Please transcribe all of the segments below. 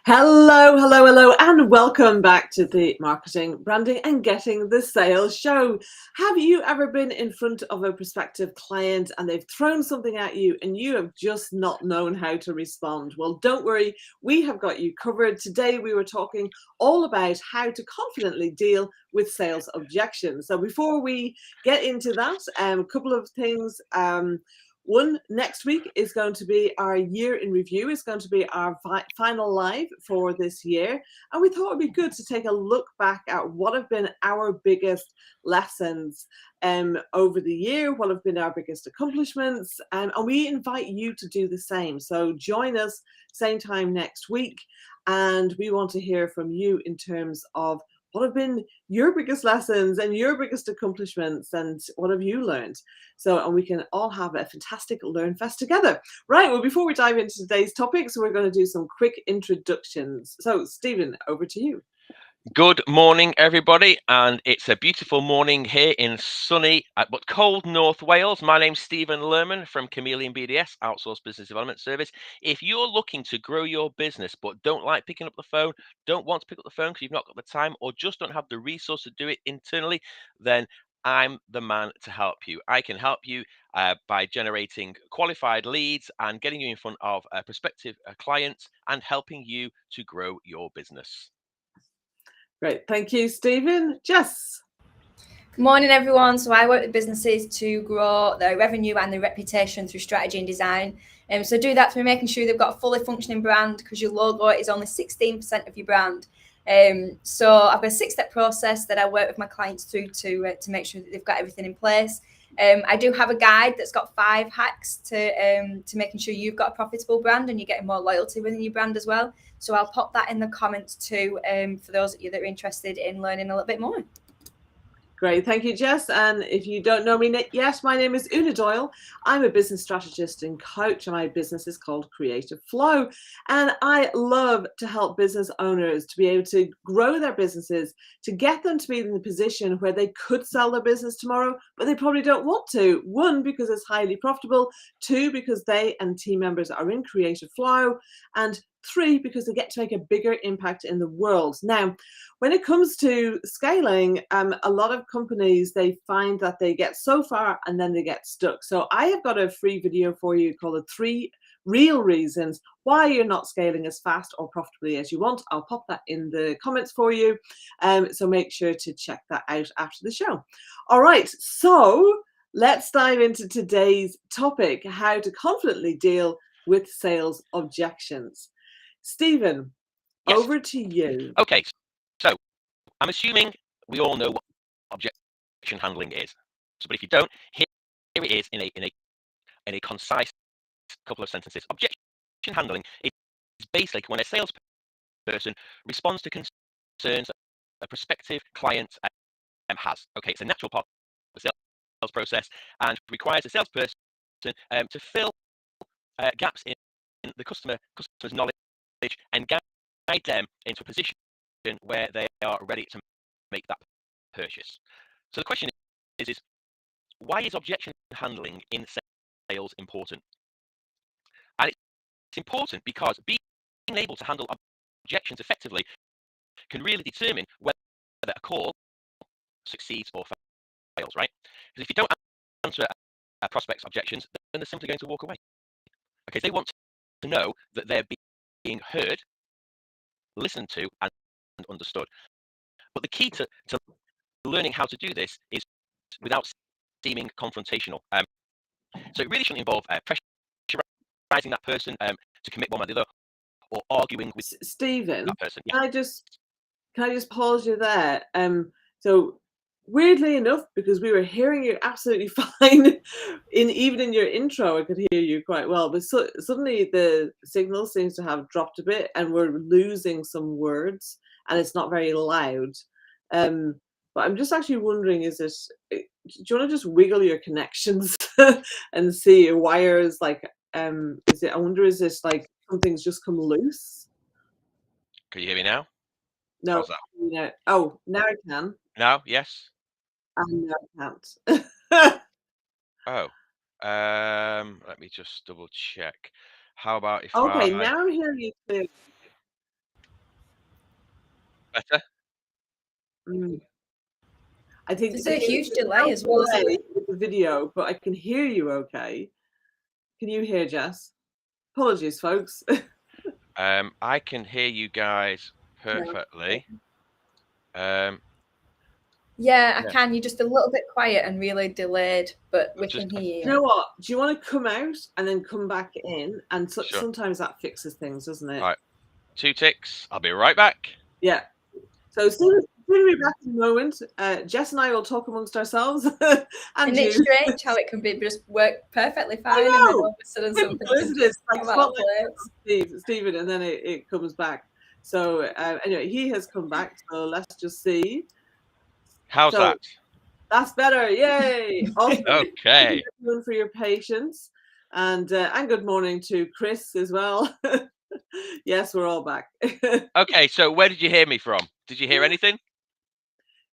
Hello, hello, hello, and welcome back to the Marketing, Branding, and Getting the Sales Show. Have you ever been in front of a prospective client and they've thrown something at you and you have just not known how to respond? Well, don't worry, we have got you covered. Today we were talking all about how to confidently deal with sales objections. So before we get into that, a couple of things. One, next week is going to be our year in review. It's going to be our final live for this year. And we thought it'd be good to take a look back at what have been our biggest lessons over the year, what have been our biggest accomplishments. And we invite you to do the same. So join us same time next week. And we want to hear from you in terms of what have been your biggest lessons and your biggest accomplishments, and what have you learned? So, and we can all have a fantastic Learn Fest together. Right, well, before we dive into today's topics, we're going to do some quick introductions. So, Stephen, over to you. Good morning, everybody, and it's a beautiful morning here in sunny but cold North Wales. My name's Stephen Lerman from Chameleon BDS, Outsourced Business Development Service. If you're looking to grow your business but don't like picking up the phone, don't want to pick up the phone because you've not got the time or just don't have the resource to do it internally, then I'm the man to help you. I can help you by generating qualified leads and getting you in front of prospective clients and helping you to grow your business. Great, thank you, Stephen. Jess. Good morning, everyone. So I work with businesses to grow their revenue and their reputation through strategy and design. So do that through making sure they've got a fully functioning brand, because your logo is only 16% of your brand. So I've got a 6-step process that I work with my clients through to make sure that they've got everything in place. I do have a guide that's got 5 hacks to making sure you've got a profitable brand and you're getting more loyalty within your brand as well. So I'll pop that in the comments too for those of you that are interested in learning a little bit more. Great, thank you, Jess. And if you don't know me yet, my name is Una Doyle. I'm a business strategist and coach, and my business is called Creative Flow. And I love to help business owners to be able to grow their businesses, to get them to be in the position where they could sell their business tomorrow, but they probably don't want to. 1, because it's highly profitable. 2, because they and team members are in Creative Flow. And 3, because they get to make a bigger impact in the world. Now, when it comes to scaling, a lot of companies, they find that they get so far and then they get stuck. So I have got a free video for you called the 3 real reasons why you're not scaling as fast or profitably as you want. I'll pop that in the comments for you. So make sure to check that out after the show. All right, so let's dive into today's topic, how to confidently deal with sales objections. Stephen, Yes. over to you. Okay, so I'm assuming we all know what objection handling is. So, but if you don't, here it is in a concise couple of sentences. Objection handling is basically when a salesperson responds to concerns a prospective client has. Okay, it's a natural part of the sales process and requires a salesperson to fill gaps in the customer's knowledge and guide them into a position where they are ready to make that purchase. So the question is why is objection handling in sales important? And it's important because being able to handle objections effectively can really determine whether a call succeeds or fails, right? Because if you don't answer a prospect's objections, then they're simply going to walk away. Okay, they want to know that they're being heard, listened to, and understood. But the key to learning how to do this is without seeming confrontational. So it really shouldn't involve pressurizing that person to commit one way or the other, or arguing with Stephen, that person. can I just pause you there? So weirdly enough, because we were hearing you absolutely fine, even in your intro, I could hear you quite well. But suddenly the signal seems to have dropped a bit, and we're losing some words, and it's not very loud. But I'm just actually wondering, do you want to just wiggle your connections and see a wires like? Is it? I wonder, is this like something's just come loose? Can you hear me now? No. How's that? No. Oh, now I can. Now, yes. And now I can't. Oh, let me just double check. How about if Okay, now I'm hearing you too. Better. I think there's a huge delay as well, isn't there? with the video, but I can hear you okay. Can you hear Jess? Apologies, folks. I can hear you guys perfectly. Yeah, I Yeah. can. You're just a little bit quiet and really delayed, but we Just- can hear You you. know what? Do you want to come out and then come back in? And Sure. sometimes that fixes things, doesn't it? All right. 2 ticks. I'll be right back. Yeah. So Stephen will be back in a moment. Jess and I will talk amongst ourselves. and It's strange how it can be just work perfectly fine, and then all of a sudden something isn't it? It's like come out of place. Stephen, and then it comes back. So anyway, he has come back. So let's just see. How's that? That's better. Yay! Awesome. Okay. Thank you everyone for your patience, and good morning to Chris as well. Yes, we're all back. Okay. So where did you hear me from? Did you hear anything?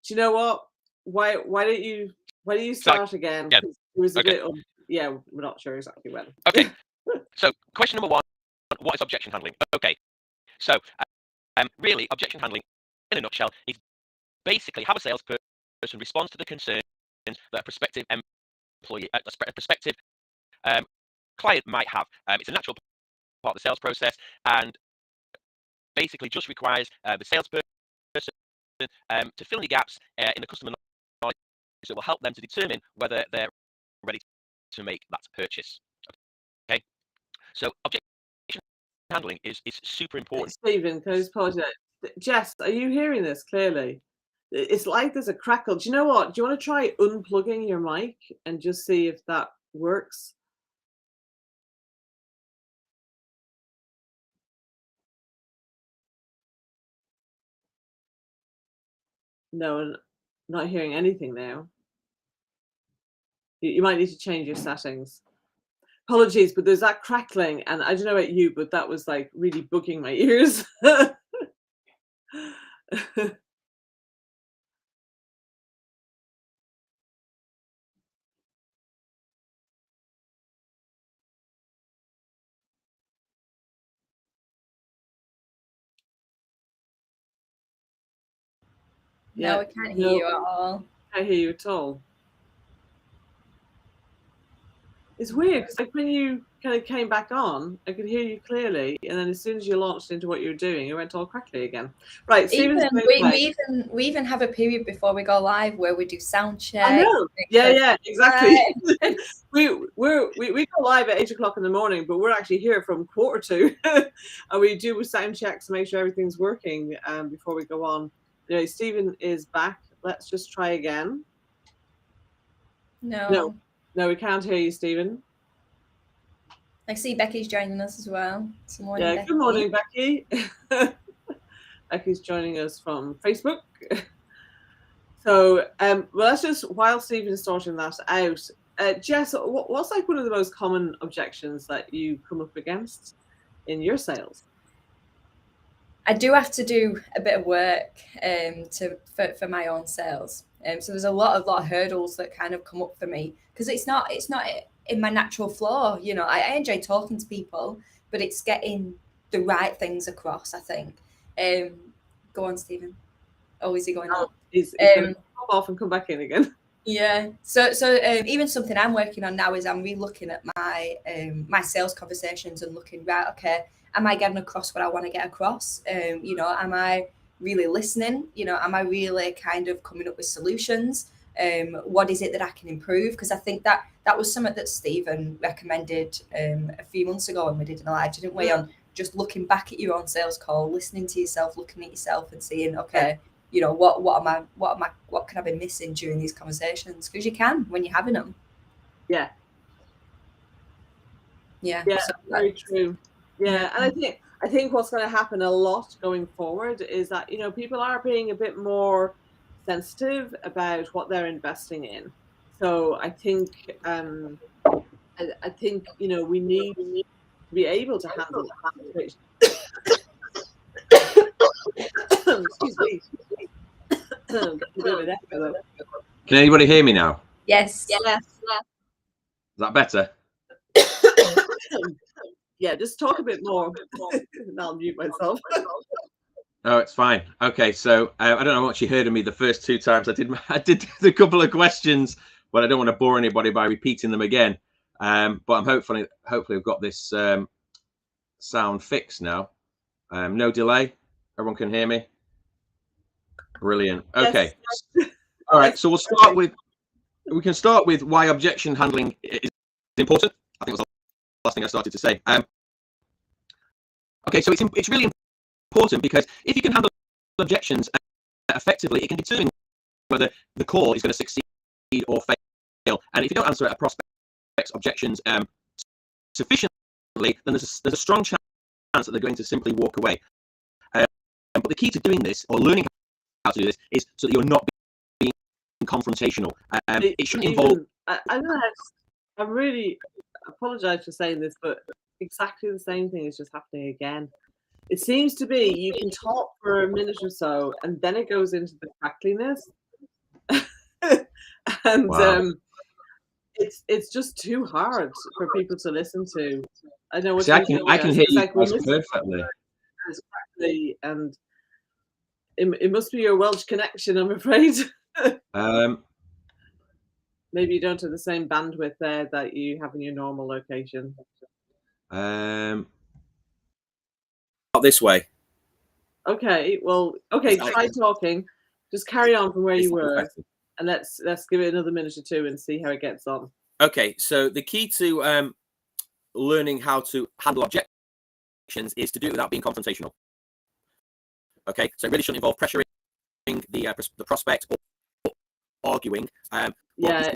Do you know what? Why don't you start again? Yeah. It was a Okay. bit. Yeah, we're not sure exactly when. Okay. So question number 1: what is objection handling? Okay. So really, objection handling, in a nutshell, is basically how a salesperson responds to the concerns that a prospective employee, a prospective client might have. It's a natural part of the sales process, and basically just requires the salesperson to fill in the gaps in the customer knowledge that will help them to determine whether they're ready to make that purchase. Okay, so objection handling is super important. Stephen, can I just apologize? Jess, are you hearing this clearly? It's like there's a crackle. Do you know what? Do you want to try unplugging your mic and just see if that works? No, I'm not hearing anything now. You might need to change your settings. Apologies, but there's that crackling, and I don't know about you, but that was like really bugging my ears. No, we can't hear you at all. I can't hear you at all. It's weird because like when you kind of came back on, I could hear you clearly, and then as soon as you launched into what you were doing, it went all crackly again. Right, we even have a period before we go live where we do sound check. I know. Yeah, exactly. we go live at 8 o'clock in the morning, but we're actually here from 1:45, and we do sound checks to make sure everything's working before we go on. Anyway, Stephen is back. Let's just try again. No, we can't hear you, Stephen. I see Becky's joining us as well. Good morning, Becky. Becky's joining us from Facebook. So, well, let's just, while Stephen's sorting that out, Jess, what's like one of the most common objections that you come up against in your sales? I do have to do a bit of work for my own sales. So there's a lot of hurdles that kind of come up for me because it's not in my natural flow. You know, I enjoy talking to people, but it's getting the right things across, I think. Go on, Stephen. Oh, is he going on? He's going to pop off and come back in again. Yeah. So even something I'm working on now is I'm re-looking at my my sales conversations and looking, right, okay, am I getting across what I want to get across? You know, am I really listening? You know, am I really kind of coming up with solutions? What is it that I can improve? Because I think that was something that Stephen recommended a few months ago when we did an live, didn't we? On just looking back at your own sales call, listening to yourself, looking at yourself, and seeing, okay, you know, what can I be missing during these conversations? Because you can when you're having them. Yeah. So very true. Yeah, and I think what's going to happen a lot going forward is that, you know, people are being a bit more sensitive about what they're investing in. So I think you know, we need to be able to handle that. Excuse me. Can anybody hear me now? Yes. Is that better? Yeah, just talk a bit more. And I'll mute myself. Oh, it's fine. Okay, so I don't know how much you heard of me the first 2 times. I did a couple of questions, but I don't want to bore anybody by repeating them again. But I'm hopefully I've got this sound fixed now. No delay. Everyone can hear me. Brilliant. Okay. Yes. All right. So we can start with why objection handling is important. I think it was the last thing I started to say. Okay, so it's really important because if you can handle objections effectively, it can determine whether the call is going to succeed or fail. And if you don't answer a prospect's objections sufficiently, then there's a strong chance that they're going to simply walk away. But the key to doing this, or learning how to do this, is so that you're not being confrontational. It shouldn't involve. I know. I really apologize for saying this, but exactly the same thing is just happening again. It seems to be you can talk for a minute or so, and then it goes into the crackliness, and Wow. it's just too hard for people to listen to. I know what See, I can hear you guys perfectly. It's crackly, and it must be your Welsh connection, I'm afraid. Maybe you don't have the same bandwidth there that you have in your normal location. Not this way. Okay, well, okay, try talking. Just carry on from where you were, and let's give it another minute or two and see how it gets on. Okay, so the key to learning how to handle objections is to do it without being confrontational. Okay, so it really shouldn't involve pressuring the prospect or arguing. Yeah,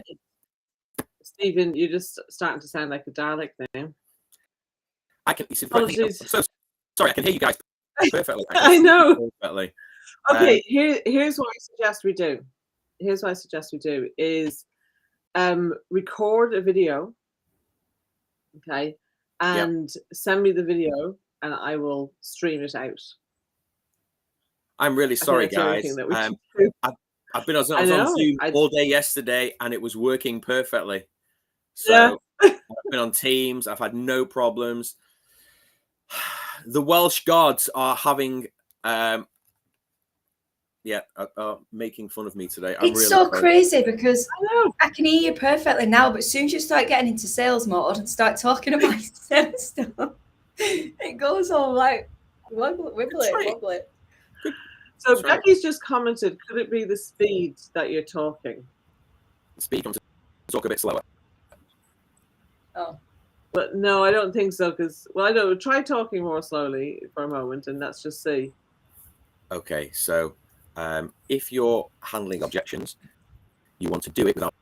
Stephen, you're just starting to sound like a Dalek now. Apologies. So sorry, I can hear you guys perfectly. I know. Perfectly. Okay, here's what I suggest we do. Here's what I suggest we do is record a video, okay, and send me the video, and I will stream it out. I'm really sorry, guys. I've been on Zoom all day yesterday, and it was working perfectly. So I've been on Teams. I've had no problems. The Welsh gods are having, making fun of me today. It's really so crazy because I can hear you perfectly now, but as soon as you start getting into sales mode and start talking about sales stuff, it goes all like wibbly. So Becky's just commented, could it be the speed that you're talking? Speed comes to talk a bit slower. Oh. But no, I don't think so, because, well, I know, try talking more slowly for a moment, and let's just see. Okay, so if you're handling objections, you want to do it without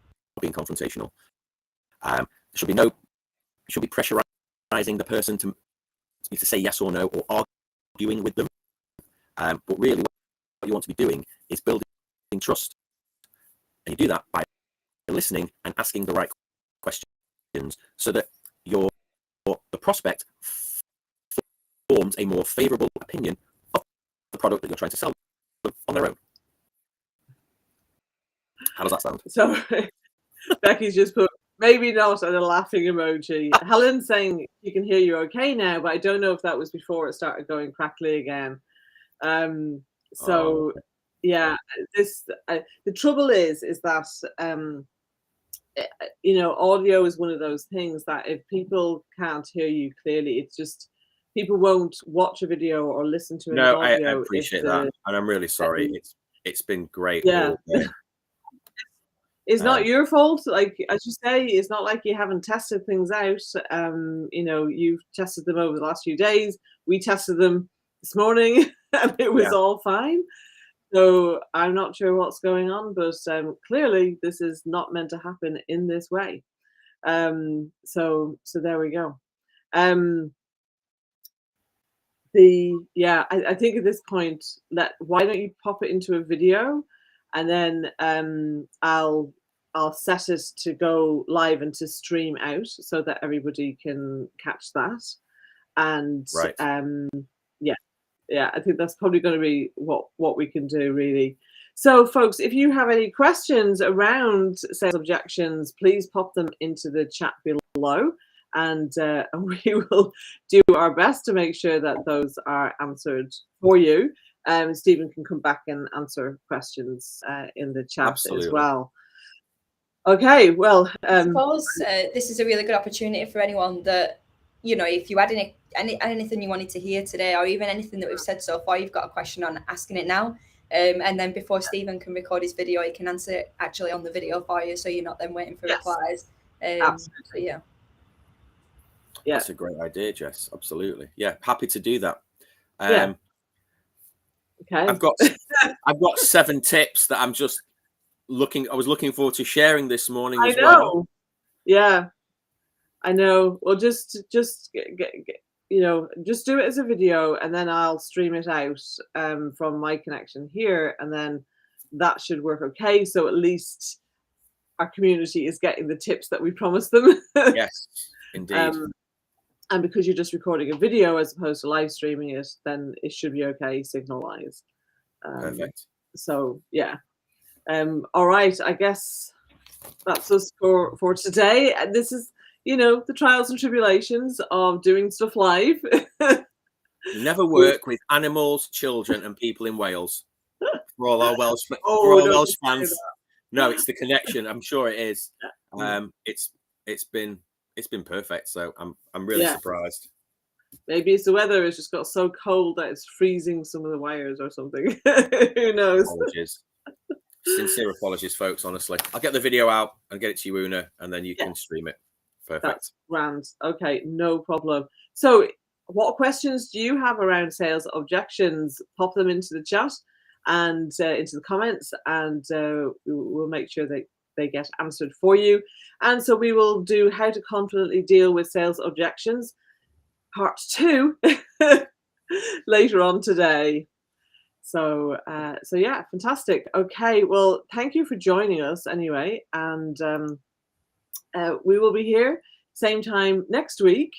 being confrontational. There should be pressurizing the person to say yes or no, or arguing with them. But really, what you want to be doing is building trust, and you do that by listening and asking the right questions, so that the prospect forms a more favorable opinion of the product that you're trying to sell them on their own. How does that sound? So Becky's just put maybe not, and a laughing emoji. Helen's saying you can hear you okay now, but I don't know if that was before it started going crackly again. Yeah, the trouble is that audio is one of those things that if people can't hear you clearly, it's just people won't watch a video or listen to an audio. I appreciate that, and I'm really sorry. It's been great. Yeah. It's not your fault. Like, as you say, it's not like you haven't tested things out. You've tested them over the last few days. We tested them this morning, and it was all fine. So I'm not sure what's going on, but clearly this is not meant to happen in this way. So there we go. I think at this point, why don't you pop it into a video, and then I'll set it to go live and to stream out so that everybody can catch that. And I think that's probably going to be what we can do, really. So, folks, if you have any questions around sales objections, please pop them into the chat below, and we will do our best to make sure that those are answered for you. Stephen can come back and answer questions in the chat Absolutely. as well. Okay, well, I suppose this is a really good opportunity for anyone that, you know, if you had anything you wanted to hear today, or even anything that we've said so far, you've got a question on, asking it now. And then before Stephen can record his video, he can answer it actually on the video for you, so you're not then waiting for replies. Absolutely. So yeah. Yeah, that's a great idea, Jess. Absolutely. Yeah, happy to do that. Yeah. Okay. I've got 7 tips that I'm just I was looking forward to sharing this morning as well. Yeah, I know. Well, just you know, just do it as a video, and then I'll stream it out from my connection here, and then that should work okay. So at least our community is getting the tips that we promised them. Yes, indeed. And because you're just recording a video as opposed to live streaming it, then it should be okay signal wise. Perfect. So yeah. All right, I guess that's us for today. And this is, you know, the trials and tribulations of doing stuff live. Never work with animals, children, and people in Wales. For all our Welsh, Welsh fans, no, it's the connection. I'm sure it is. It's been perfect. So I'm really surprised. Maybe it's the weather. It's just got so cold that it's freezing some of the wires or something. Who knows? Apologies. Sincere apologies, folks. Honestly, I'll get the video out and get it to you, Una, and then you can stream it. Perfect. That's grand. Okay, no problem. So, what questions do you have around sales objections? Pop them into the chat and into the comments, and we'll make sure that they get answered for you. And so we will do how to confidently deal with sales objections, part 2, later on today. So yeah, fantastic. Okay, well, thank you for joining us anyway, and we will be here same time next week,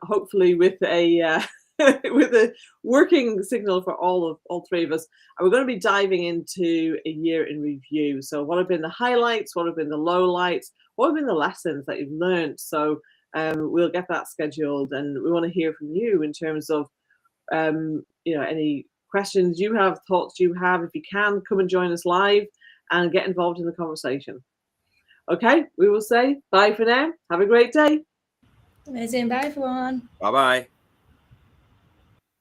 hopefully with a with a working signal for all 3 of us. And we're going to be diving into a year in review. So what have been the highlights? What have been the lowlights? What have been the lessons that you've learned? So we'll get that scheduled, and we want to hear from you in terms of you know, any questions you have, thoughts you have. If you can, come and join us live and get involved in the conversation. Okay, we will say bye for now. Have a great day. Amazing. Bye, everyone. Bye-bye.